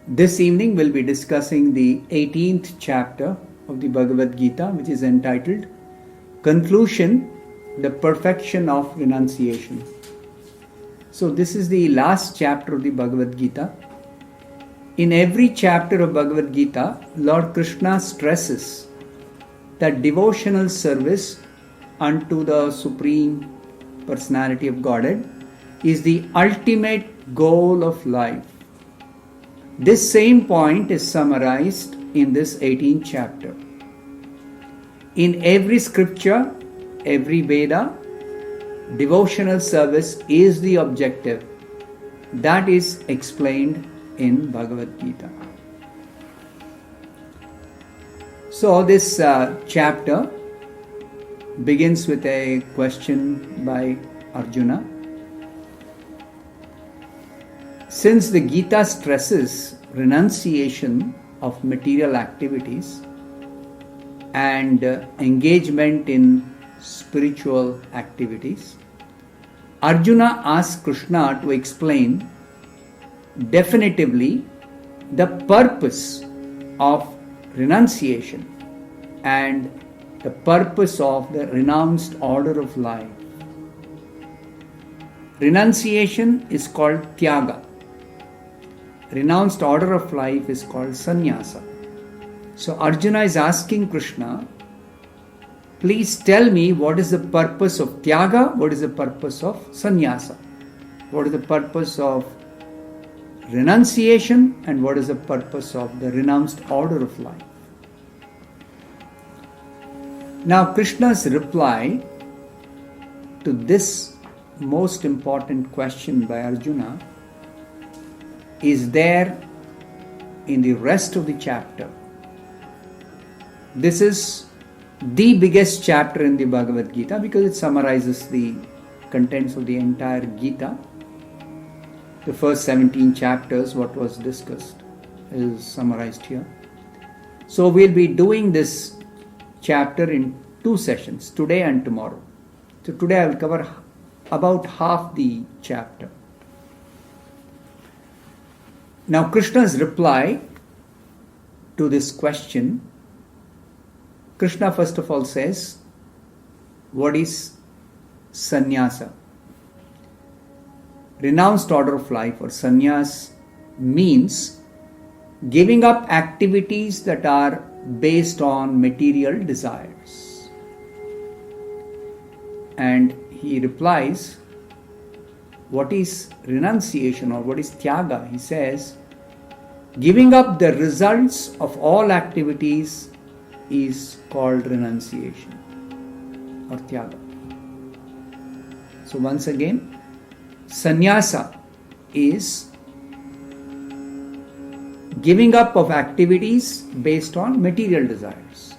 This evening we'll be discussing the 18th chapter of the Bhagavad Gita, which is entitled Conclusion, the Perfection of Renunciation. So this is the last chapter of the Bhagavad Gita. In every chapter of Bhagavad Gita, Lord Krishna stresses that devotional service unto the Supreme Personality of Godhead is the ultimate goal of life. This same point is summarized in this 18th chapter. In every scripture, every Veda, devotional service is the objective. That is explained in Bhagavad Gita. So this chapter begins with a question by Arjuna. Since the Gita stresses renunciation of material activities and engagement in spiritual activities, Arjuna asks Krishna to explain definitively the purpose of renunciation and the purpose of the renounced order of life. Renunciation is called Tyaga. Renounced order of life is called sannyasa. So Arjuna is asking Krishna, please tell me what is the purpose of Tyaga, what is the purpose of sannyasa, what is the purpose of renunciation, and what is the purpose of the renounced order of life. Now Krishna's reply to this most important question by Arjuna is there in the rest of the chapter. This is the biggest chapter in the Bhagavad Gita because it summarizes the contents of the entire Gita. The first 17 chapters, what was discussed, is summarized here. So we'll be doing this chapter in 2 sessions, today and tomorrow. So today I will cover about half the chapter. Now Krishna's reply to this question, Krishna first of all says, what is sannyasa? Renounced order of life or sannyas means giving up activities that are based on material desires. And he replies, what is renunciation or what is tyaga? He says, giving up the results of all activities is called renunciation or tyaga. So once again, sannyasa is giving up of activities based on material desires.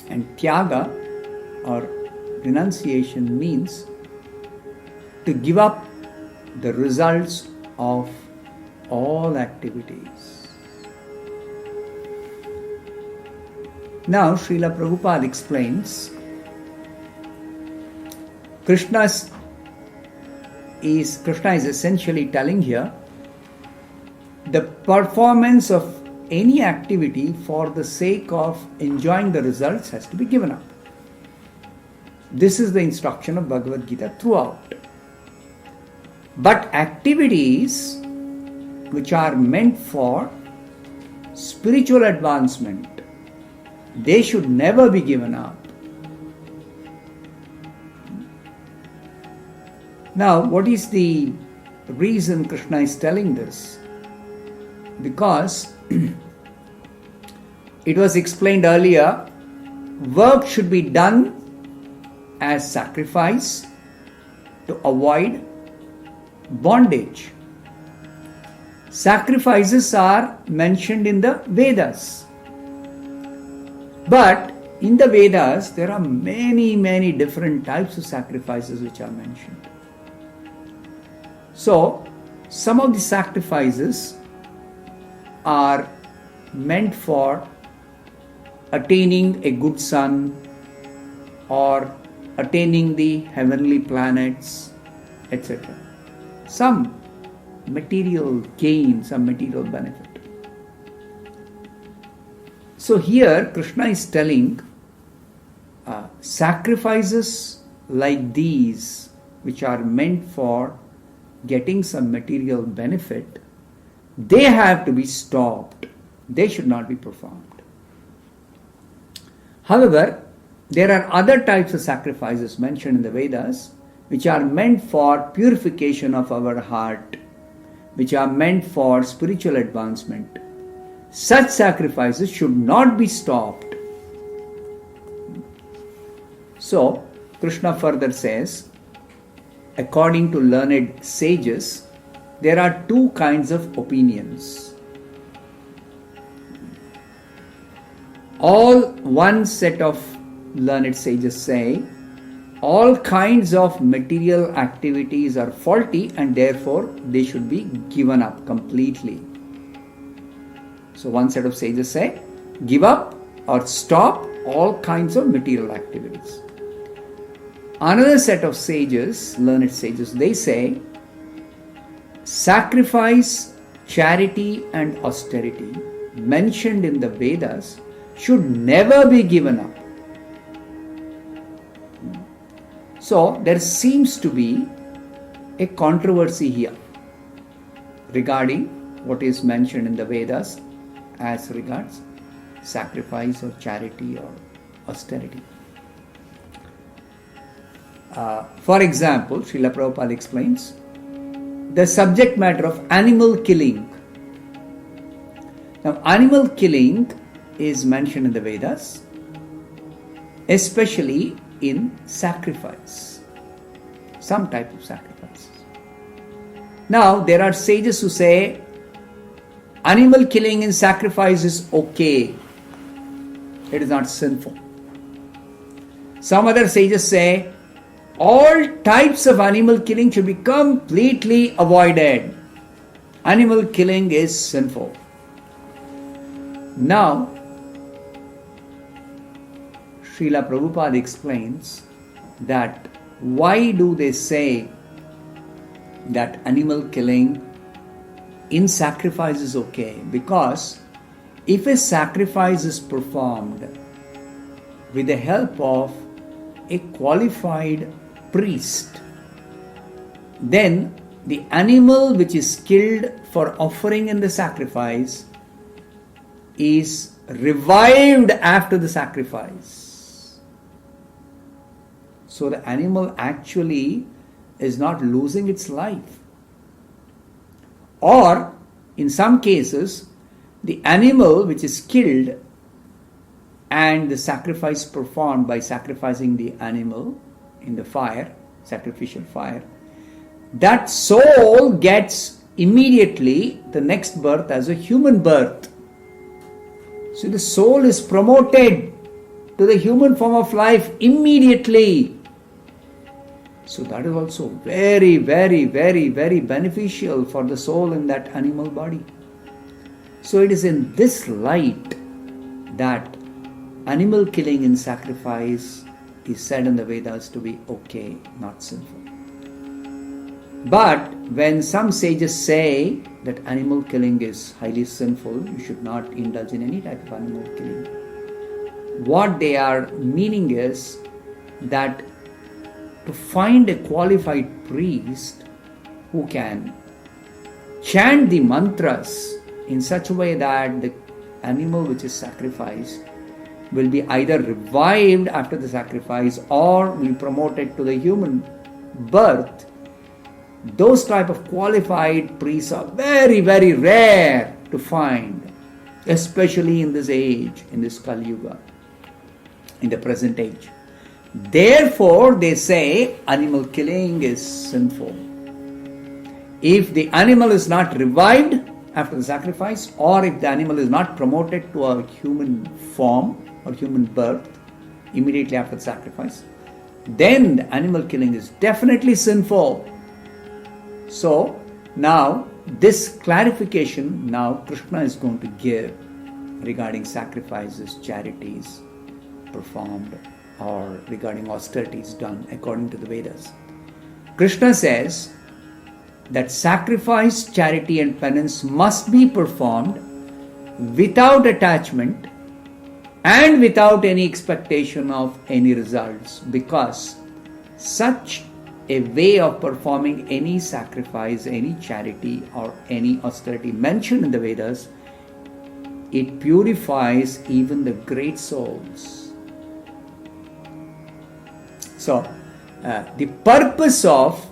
And tyaga or renunciation means to give up the results of all activities. Now Srila Prabhupada explains, Krishna is essentially telling here the performance of any activity for the sake of enjoying the results has to be given up. This is the instruction of Bhagavad Gita throughout. But activities which are meant for spiritual advancement, they should never be given up. Now, what is the reason Krishna is telling this? Because it was explained earlier, work should be done as sacrifice to avoid bondage. Sacrifices are mentioned in the Vedas. But in the Vedas, there are many different types of sacrifices which are mentioned. So, some of the sacrifices are meant for attaining a good son or attaining the heavenly planets, etc. Some material gain, some material benefit. So here Krishna is telling sacrifices like these, which are meant for getting some material benefit, they have to be stopped. They should not be performed. However, there are other types of sacrifices mentioned in the Vedas which are meant for purification of our heart, which are meant for spiritual advancement. Such sacrifices should not be stopped. So, Krishna further says, according to learned sages, there are two kinds of opinions. One set of learned sages say, all kinds of material activities are faulty and therefore they should be given up completely. So one set of sages say, give up or stop all kinds of material activities. Another set of sages, learned sages, they say, sacrifice, charity and austerity mentioned in the Vedas should never be given up. So there seems to be a controversy here regarding what is mentioned in the Vedas as regards sacrifice or charity or austerity. For example, Srila Prabhupada explains the subject matter of animal killing. Now, animal killing is mentioned in the Vedas, especially in sacrifice, some type of sacrifice. Now, there are sages who say animal killing in sacrifice is okay, it is not sinful. Some other sages say all types of animal killing should be completely avoided. Animal killing is sinful. Now, Srila Prabhupada explains that why do they say that animal killing in sacrifice is okay? Because if a sacrifice is performed with the help of a qualified priest, then the animal which is killed for offering in the sacrifice is revived after the sacrifice. So the animal actually is not losing its life. Or in some cases, the animal which is killed and the sacrifice performed by sacrificing the animal in the fire, sacrificial fire, that soul gets immediately the next birth as a human birth. So the soul is promoted to the human form of life immediately. So that is also very, very, very, very beneficial for the soul in that animal body. So it is in this light that animal killing in sacrifice is said in the Vedas to be okay, not sinful. But when some sages say that animal killing is highly sinful, you should not indulge in any type of animal killing, what they are meaning is that to find a qualified priest who can chant the mantras in such a way that the animal which is sacrificed will be either revived after the sacrifice or will be promoted to the human birth, those type of qualified priests are very, very rare to find, especially in this age, in this Kali Yuga, in the present age. Therefore, they say animal killing is sinful. If the animal is not revived after the sacrifice, or if the animal is not promoted to a human form or human birth immediately after the sacrifice, then the animal killing is definitely sinful. So now this clarification now Krishna is going to give regarding sacrifices, charities performed, or regarding austerities done according to the Vedas. Krishna says that sacrifice, charity and penance must be performed without attachment and without any expectation of any results, because such a way of performing any sacrifice, any charity or any austerity mentioned in the Vedas, it purifies even the great souls. So, the purpose of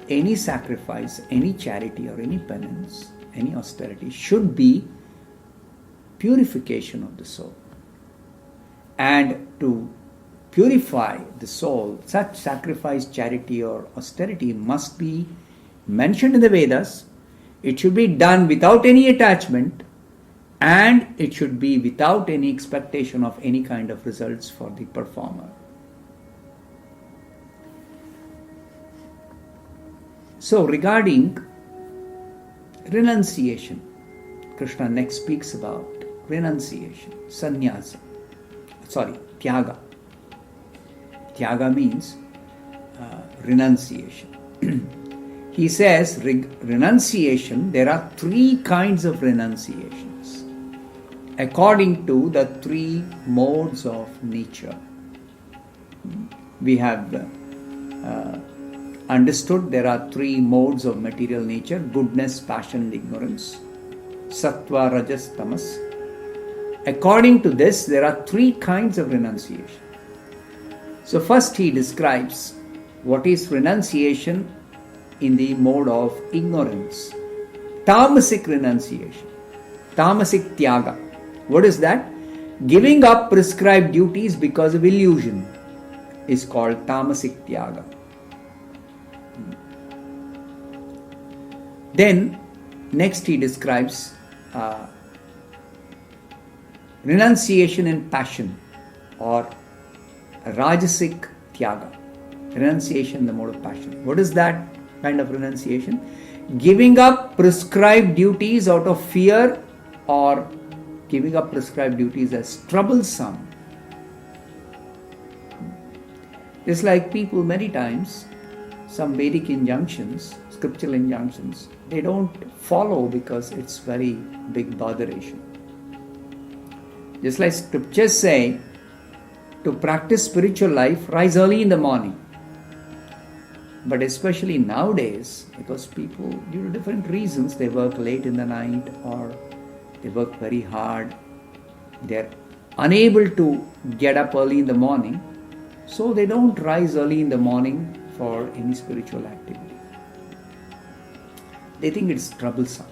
any sacrifice, any charity or any penance, any austerity should be purification of the soul. And to purify the soul, such sacrifice, charity or austerity must be mentioned in the Vedas. It should be done without any attachment, and it should be without any expectation of any kind of results for the performer. So regarding renunciation, Krishna next speaks about renunciation, sannyasa. Tyaga. Tyaga means renunciation. He says renunciation, there are three kinds of renunciations according to the three modes of nature. We have understood there are three modes of material nature: goodness, passion and ignorance, sattva, rajas, tamas. According to this, there are three kinds of renunciation. So first he describes what is renunciation in the mode of ignorance. Tamasic renunciation. Tamasic tyaga. What is that? Giving up prescribed duties because of illusion is called tamasic tyaga. Then next he describes renunciation in passion, or rajasic tyaga. Renunciation in the mode of passion. What is that kind of renunciation? Giving up prescribed duties out of fear, or giving up prescribed duties as troublesome. It's like people many times, some Vedic injunctions, scriptural injunctions, they don't follow because it's very big botheration. Just like scriptures say, to practice spiritual life, rise early in the morning. But especially nowadays, because people, due to different reasons, they work late in the night or they work very hard, they're unable to get up early in the morning, so they don't rise early in the morning for any spiritual activity. They think it's troublesome.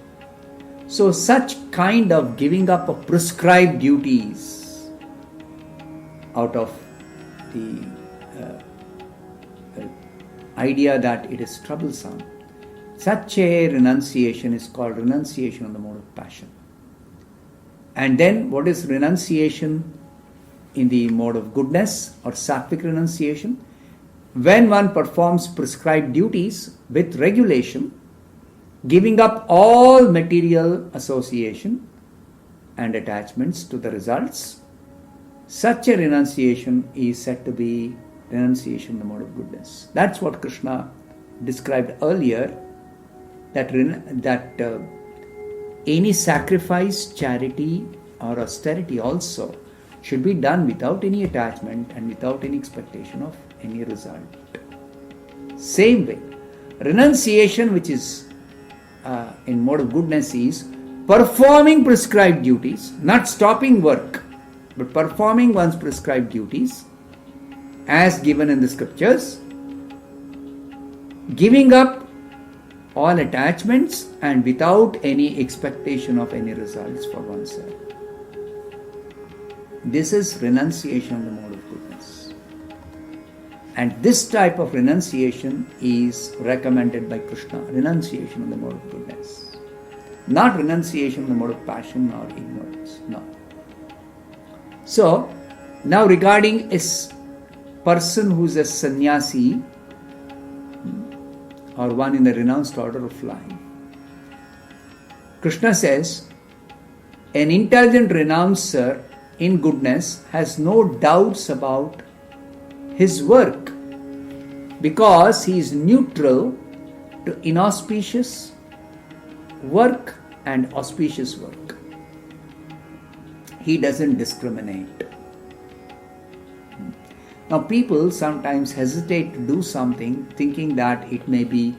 So such kind of giving up of prescribed duties out of the idea that it is troublesome, such a renunciation is called renunciation on the mode of passion. And then what is renunciation in the mode of goodness or sattvic renunciation? When one performs prescribed duties with regulation, giving up all material association and attachments to the results, such a renunciation is said to be renunciation in the mode of goodness. That's what Krishna described earlier, that any sacrifice, charity or austerity also should be done without any attachment and without any expectation of any result. Same way, renunciation, which is in mode of goodness, is performing prescribed duties, not stopping work, but performing one's prescribed duties as given in the scriptures, giving up all attachments and without any expectation of any results for oneself. This is renunciation of the mode of goodness. And this type of renunciation is recommended by Krishna, renunciation of the mode of goodness. Not renunciation of the mode of passion or ignorance, no. So, now regarding a person who is a sannyasi or one in the renounced order of life, Krishna says, an intelligent renouncer in goodness has no doubts about his work because he is neutral to inauspicious work and auspicious work. He doesn't discriminate. Now, people sometimes hesitate to do something thinking that it may be,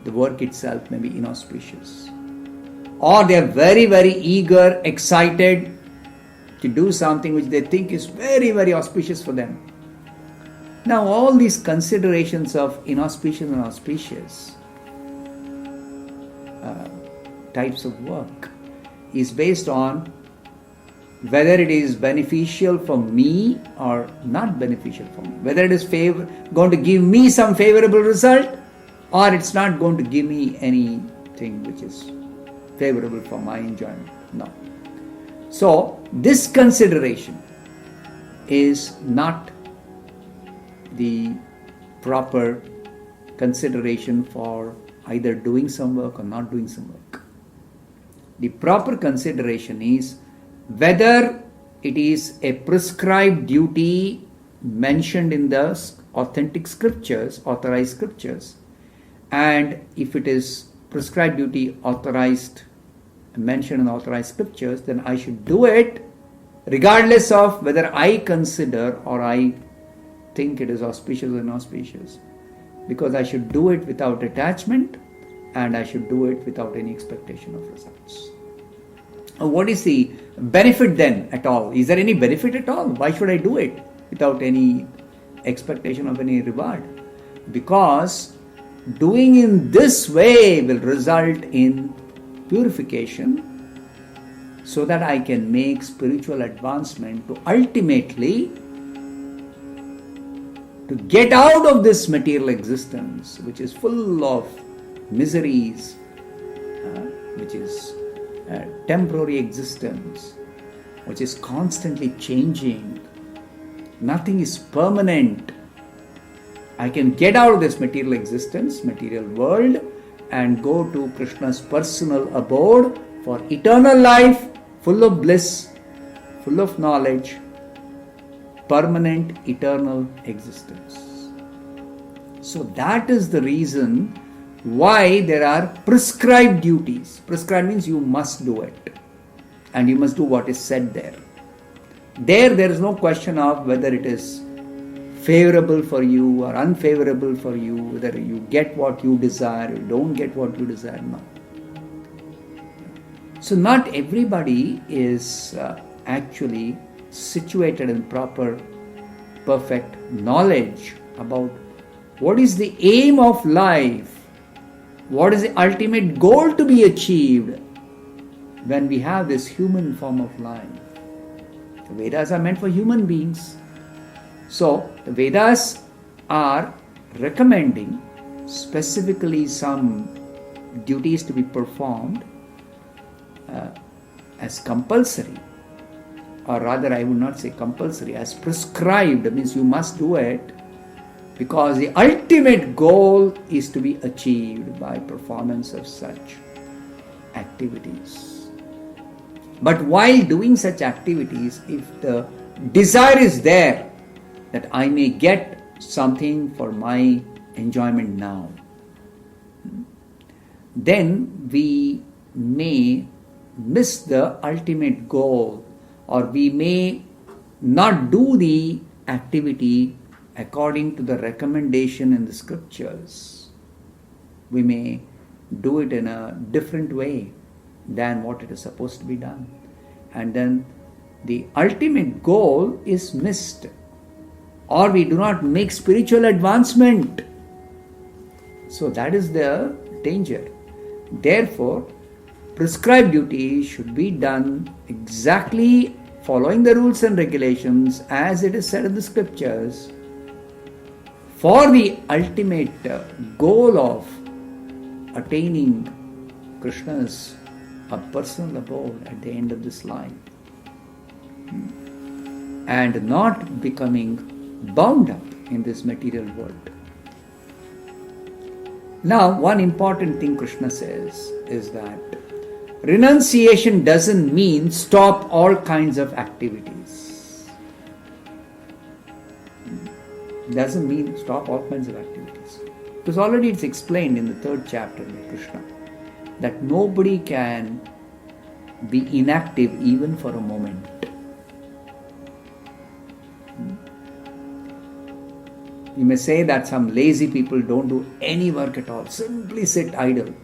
the work itself may be inauspicious. Or they are very, very eager, excited to do something which they think is very, very auspicious for them. Now, all these considerations of inauspicious and auspicious types of work is based on whether it is beneficial for me or not beneficial for me. Whether it is going to give me some favorable result or it's not going to give me anything which is favorable for my enjoyment. No. So, this consideration is not the proper consideration for either doing some work or not doing some work. The proper consideration is whether it is a prescribed duty mentioned in the authentic scriptures, authorized scriptures, and if it is prescribed duty mentioned in authorized scriptures, then I should do it regardless of whether I consider or I think it is auspicious or inauspicious, because I should do it without attachment and I should do it without any expectation of results. What is the benefit then at all? Is there any benefit at all? Why should I do it without any expectation of any reward? Because doing in this way will result in purification so that I can make spiritual advancement to ultimately to get out of this material existence which is full of miseries, which is temporary existence, which is constantly changing. Nothing is permanent. I can get out of this material existence, material world, and go to Krishna's personal abode for eternal life, full of bliss, full of knowledge, permanent, eternal existence. So that is the reason why there are prescribed duties. Prescribed means you must do it. And you must do what is said there. There is no question of whether it is favorable for you or unfavorable for you, whether you get what you desire, you don't get what you desire. No. So not everybody is actually situated in proper, perfect knowledge about what is the aim of life, what is the ultimate goal to be achieved when we have this human form of life. The Vedas are meant for human beings. So, the Vedas are recommending specifically some duties to be performed as compulsory, or rather I would not say compulsory, as prescribed. That means you must do it because the ultimate goal is to be achieved by performance of such activities. But while doing such activities, if the desire is there that I may get something for my enjoyment now, then we may miss the ultimate goal, or we may not do the activity according to the recommendation in the scriptures. We may do it in a different way than what it is supposed to be done. And then the ultimate goal is missed, or we do not make spiritual advancement. So that is the danger. Therefore, prescribed duty should be done exactly following the rules and regulations as it is said in the scriptures, for the ultimate goal of attaining Krishna's personal abode at the end of this life, and not becoming bound up in this material world. Now, one important thing Krishna says is that renunciation doesn't mean stop all kinds of activities. Doesn't mean stop all kinds of activities. Because already it's explained in the 3rd chapter by Krishna that nobody can be inactive even for a moment. You may say that some lazy people don't do any work at all, simply sit idle.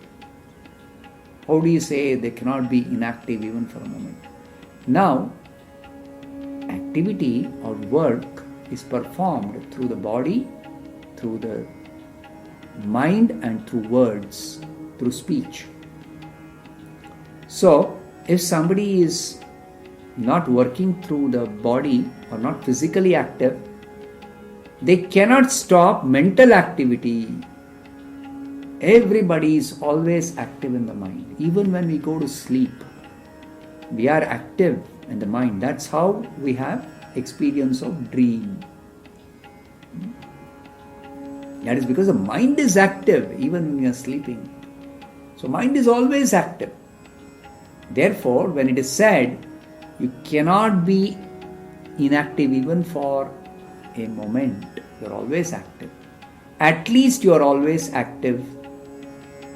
How do you say they cannot be inactive even for a moment? Now, activity or work is performed through the body, through the mind, and through words, through speech. So, if somebody is not working through the body or not physically active, they cannot stop mental activity. Everybody is always active in the mind. Even when we go to sleep, we are active in the mind. That's how we have experience of dream. That is because the mind is active even when we are sleeping. So mind is always active. Therefore, when it is said, you cannot be inactive even for a moment, you are always active. At least you are always active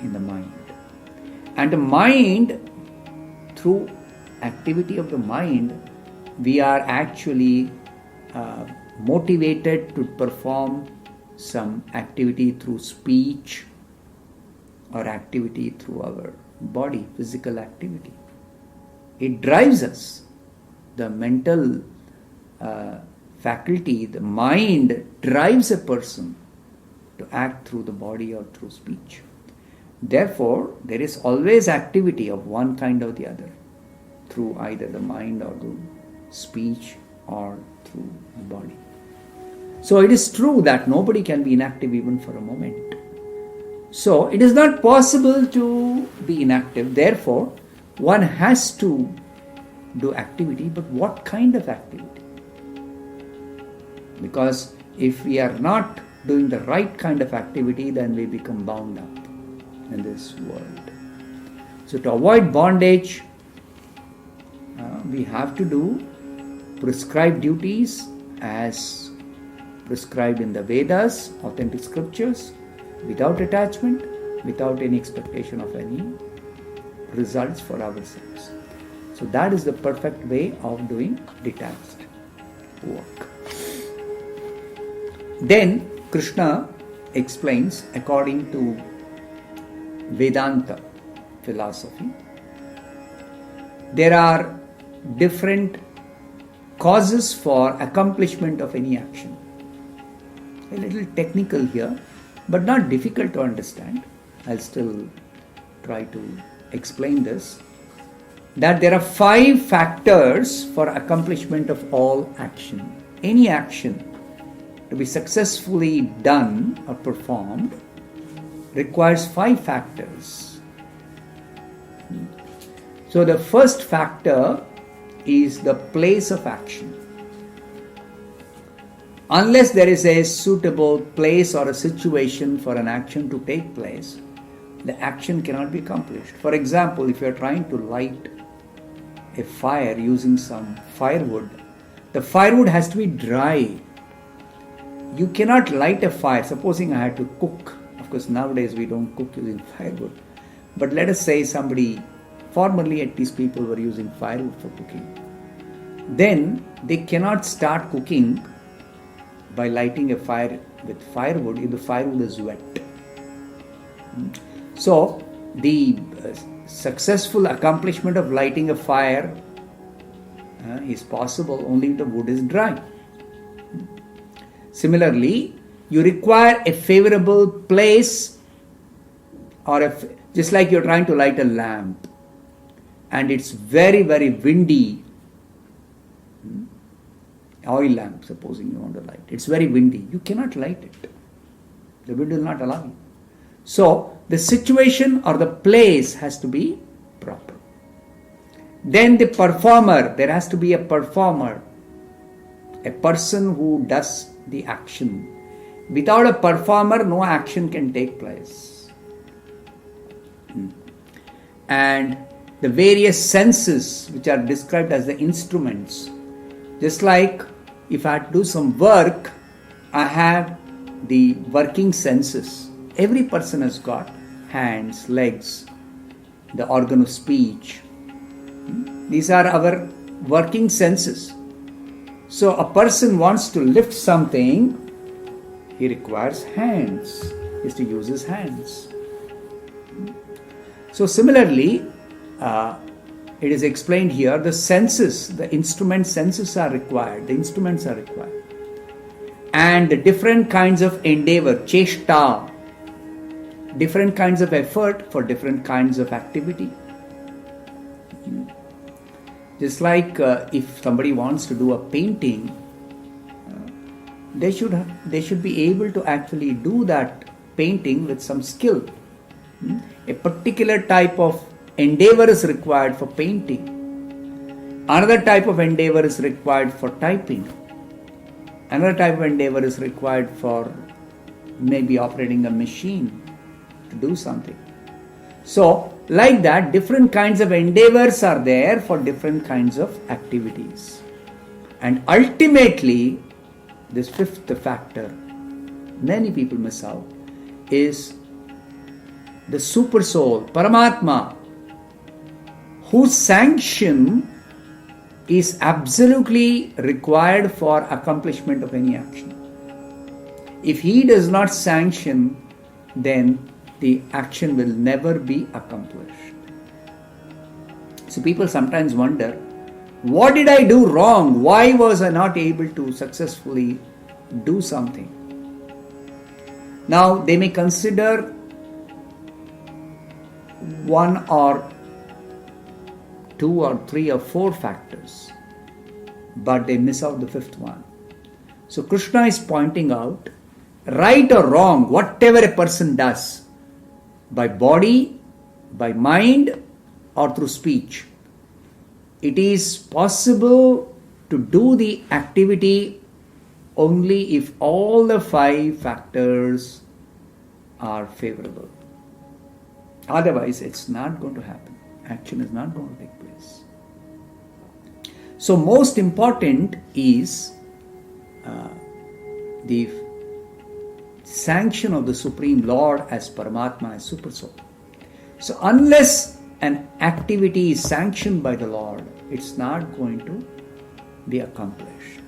in the mind. And the mind, through activity of the mind, we are actually motivated to perform some activity through speech or activity through our body, physical activity. It drives us. The mental faculty, the mind drives a person to act through the body or through speech. Therefore, there is always activity of one kind or the other through either the mind or the speech or through the body. So it is true that nobody can be inactive even for a moment. So it is not possible to be inactive. Therefore, one has to do activity, but what kind of activity? Because if we are not doing the right kind of activity, then we become bound up in this world. So to avoid bondage, we have to do prescribed duties as prescribed in the Vedas, authentic scriptures, without attachment, without any expectation of any results for ourselves. So that is the perfect way of doing detached work. Then Krishna explains according to Vedanta philosophy, there are different causes for accomplishment of any action. A little technical here, but not difficult to understand. I'll still try to explain this. That there are 5 factors for accomplishment of all action. Any action to be successfully done or performed requires 5 factors. So the first factor is the place of action. Unless there is a suitable place or a situation for an action to take place, the action cannot be accomplished. For example, if you are trying to light a fire using some firewood, the firewood has to be dry. You cannot light a fire. Supposing I had to cook. Of course, nowadays we don't cook using firewood. But let us say formerly at least people were using firewood for cooking. Then they cannot start cooking by lighting a fire with firewood if the firewood is wet. So the successful accomplishment of lighting a fire is possible only if the wood is dry. Similarly, you require a favorable place, or just like you're trying to light a lamp and it's very, very windy. Oil lamp, supposing you want to light. It's very windy. You cannot light it. The wind will not allow you. So, the situation or the place has to be proper. Then the performer, there has to be a performer, a person who does the action. Without a performer, no action can take place. And the various senses which are described as the instruments. Just like if I had to do some work, I have the working senses. Every person has got hands, legs, the organ of speech. These are our working senses. So a person wants to lift something, he requires hands. He has to use his hands. So similarly, it is explained here, the senses, the instrument senses are required. The instruments are required. And the different kinds of endeavor, cheshta, different kinds of effort for different kinds of activity. Just like if somebody wants to do a painting, they should be able to actually do that painting with some skill. A particular type of endeavor is required for painting. Another type of endeavor is required for typing. Another type of endeavor is required for maybe operating a machine to do something. So, like that, different kinds of endeavors are there for different kinds of activities. And ultimately, this fifth factor, many people miss out, is the super soul, Paramatma, whose sanction is absolutely required for accomplishment of any action. If he does not sanction, then the action will never be accomplished. So people sometimes wonder, what did I do wrong? Why was I not able to successfully do something? Now they may consider one or two or three or four factors, but they miss out the fifth one. So Krishna is pointing out, right or wrong, whatever a person does, by body, by mind, or through speech, it is possible to do the activity only if all the five factors are favorable. Otherwise, it's not going to happen. Action is not going to take place. So, most important is the sanction of the Supreme Lord as Paramatma, as Super Soul. So, unless an activity is sanctioned by the Lord, it's not going to be accomplished.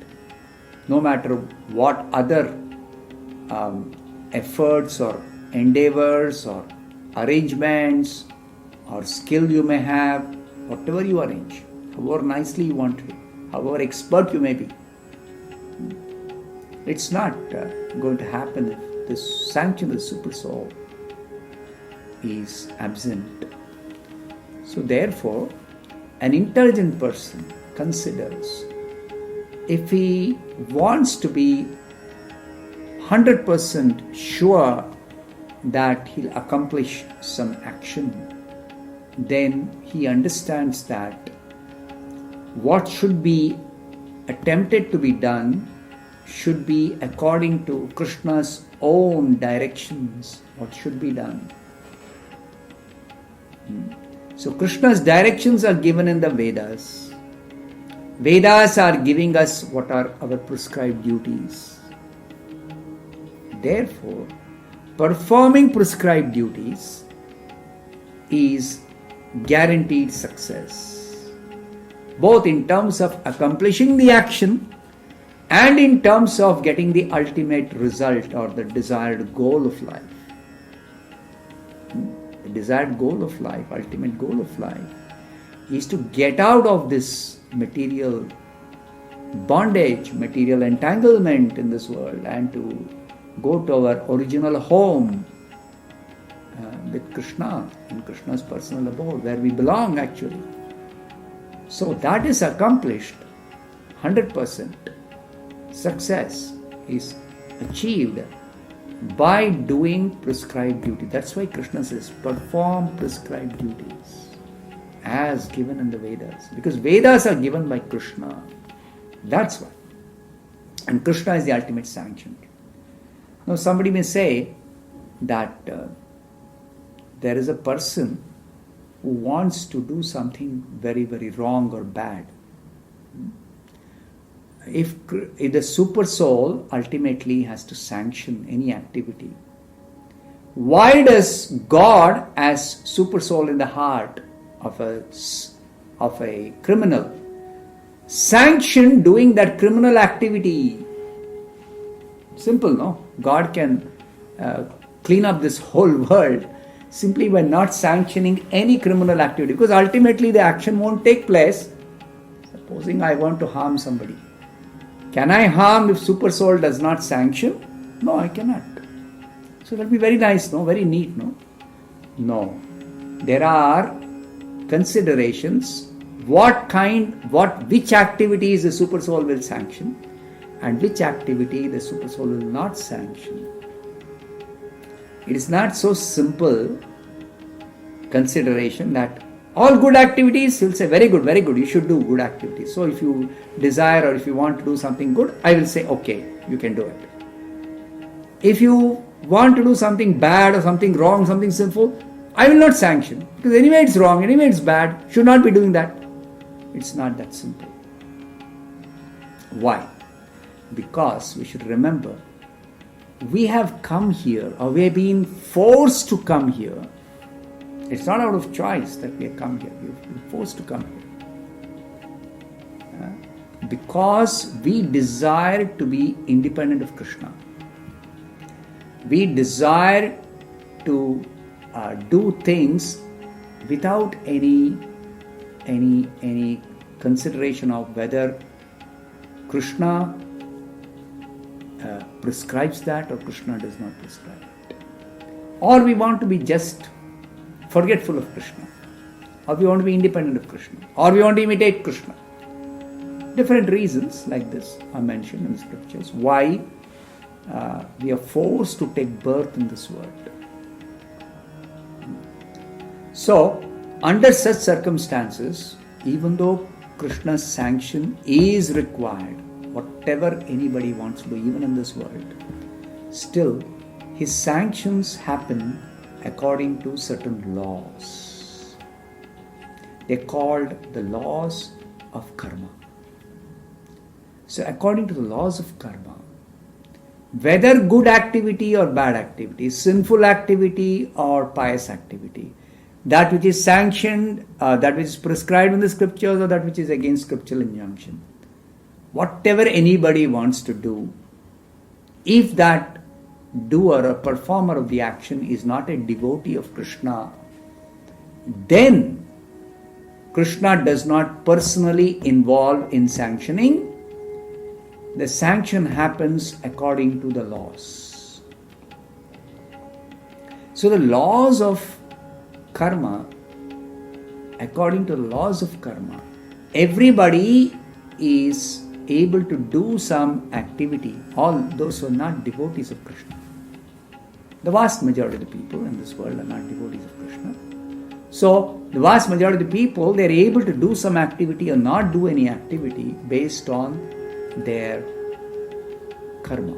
No matter what other efforts or endeavors or arrangements or skill you may have, whatever you arrange, however nicely you want to do, however expert you may be, it's not going to happen if the sanction of the Super Soul is absent. So therefore, an intelligent person considers, if he wants to be 100% sure that he'll accomplish some action, then he understands that what should be attempted to be done should be according to Krishna's own directions, what should be done. So Krishna's directions are given in the Vedas. Vedas are giving us what are our prescribed duties. Therefore, performing prescribed duties is guaranteed success, both in terms of accomplishing the action and in terms of getting the ultimate result or the desired goal of life. The desired goal of life, ultimate goal of life, is to get out of this material bondage, material entanglement in this world, and to go to our original home with Krishna, in Krishna's personal abode, where we belong actually. So that is accomplished, 100%. Success is achieved by doing prescribed duty. That's why Krishna says, perform prescribed duties as given in the Vedas. Because Vedas are given by Krishna. That's why. And Krishna is the ultimate sanction. Now somebody may say that there is a person who wants to do something very, very wrong or bad. If the super soul ultimately has to sanction any activity, Why does God, as super soul in the heart of a criminal, sanction doing that criminal activity? Simple, no? God can clean up this whole world simply by not sanctioning any criminal activity, because ultimately the action won't take place. Supposing I want to harm somebody, can I harm if super soul does not sanction? No, I cannot. So that will be very nice, no? Very neat, no? No. There are considerations. Which activities the super soul will sanction and which activity the super soul will not sanction. It is not so simple consideration that all good activities, he'll say, very good, you should do good activities. So if you desire or if you want to do something good, I will say, okay, you can do it. If you want to do something bad or something wrong, something sinful, I will not sanction. Because anyway it's wrong, anyway it's bad, should not be doing that. It's not that simple. Why? Because we should remember, we have come here, or we have been forced to come here. It's not out of choice that we have come here. We have been forced to come here. Because we desire to be independent of Krishna. We desire to do things without any consideration of whether Krishna prescribes that or Krishna does not prescribe it. Or we want to be just forgetful of Krishna, or we want to be independent of Krishna, or we want to imitate Krishna. Different reasons like this are mentioned in the scriptures why we are forced to take birth in this world. So, under such circumstances, even though Krishna's sanction is required, whatever anybody wants to do, even in this world, still his sanctions happen according to certain laws. They're called the laws of karma. So according to the laws of karma, whether good activity or bad activity, sinful activity or pious activity, that which is sanctioned, that which is prescribed in the scriptures, or that which is against scriptural injunction, whatever anybody wants to do, if that doer or performer of the action is not a devotee of Krishna, then Krishna does not personally involve in sanctioning. The sanction happens according to the laws. So the laws of karma, according to the laws of karma, everybody is able to do some activity, all those who are not devotees of Krishna. The vast majority of the people in this world are not devotees of Krishna. So, the vast majority of the people, they are able to do some activity or not do any activity based on their karma,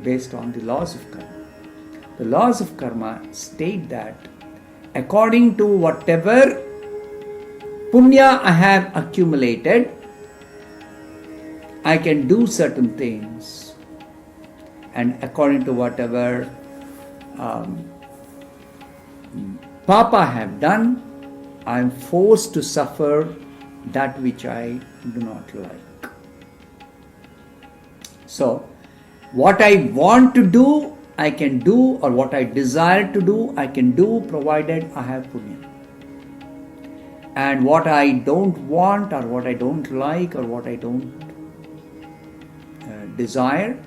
based on the laws of karma. The laws of karma state that according to whatever punya I have accumulated, I can do certain things, and according to whatever papa I have done, I am forced to suffer that which I do not like. So, what I want to do, I can do, or what I desire to do, I can do, provided I have punya. And what I don't want, or what I don't like, or what I don't desire,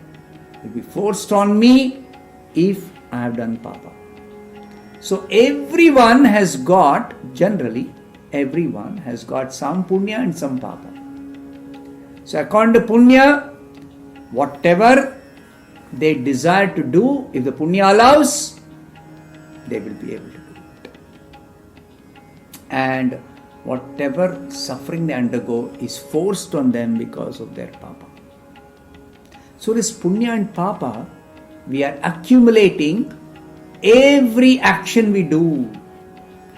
will be forced on me if I have done papa. So everyone has got, generally, everyone has got some punya and some papa. So according to punya, whatever they desire to do, if the punya allows, they will be able to do it. And whatever suffering they undergo is forced on them because of their papa. So this punya and papa, we are accumulating every action we do.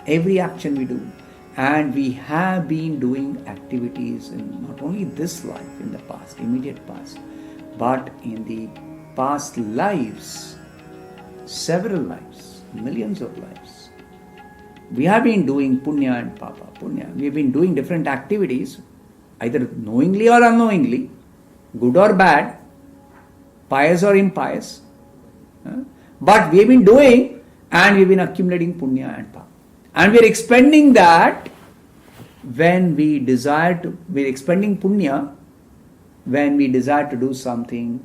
And we have been doing activities in not only this life, in the past, immediate past, but in the past lives. several lives, millions of lives. We have been doing punya and papa, punya. We have been doing different activities, either knowingly or unknowingly, good or bad, pious or impious. But we have been doing, and we have been accumulating punya and papa. And we are expending that when we desire to, we are expending punya when we desire to do something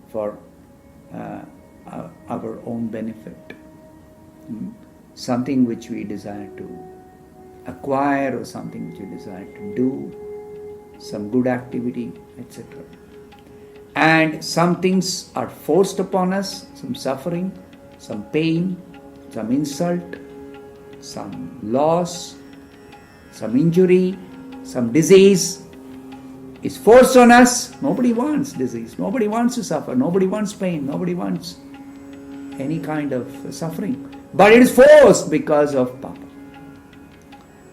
for our own benefit. Something which we desire to acquire or something which we desire to do, some good activity, etc. And some things are forced upon us, some suffering, some pain, some insult, some loss, some injury, some disease is forced on us. Nobody wants disease, nobody wants to suffer, nobody wants pain, nobody wants any kind of suffering. But it is forced because of papa.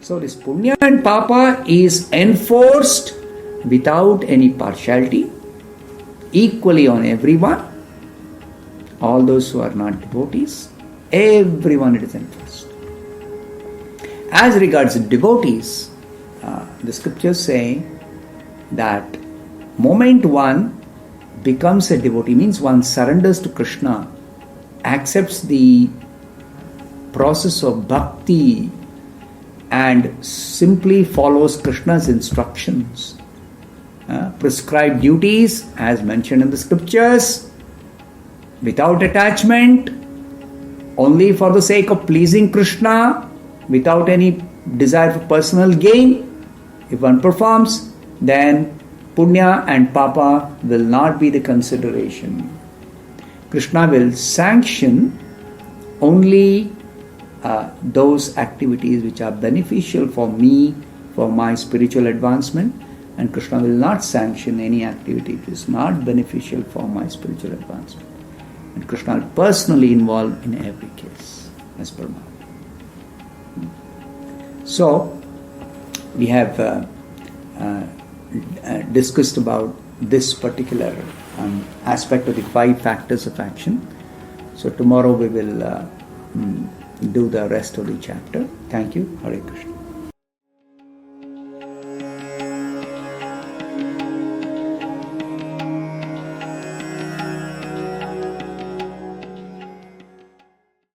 So this punya and papa is enforced without any partiality, equally on everyone, all those who are not devotees, everyone it is enforced. As regards devotees, the scriptures say that moment one becomes a devotee, means one surrenders to Krishna, accepts the process of bhakti and simply follows Krishna's instructions, prescribed duties as mentioned in the scriptures, without attachment, only for the sake of pleasing Krishna, without any desire for personal gain. If one performs, then punya and papa will not be the consideration. Krishna will sanction only those activities which are beneficial for me, for my spiritual advancement, and Krishna will not sanction any activity which is not beneficial for my spiritual advancement. And Krishna will personally involve in every case, as per Maharaj. So, we have discussed about this particular aspect of the 5 factors of action. So tomorrow we will do the rest of the chapter. Thank you. Hare Krishna.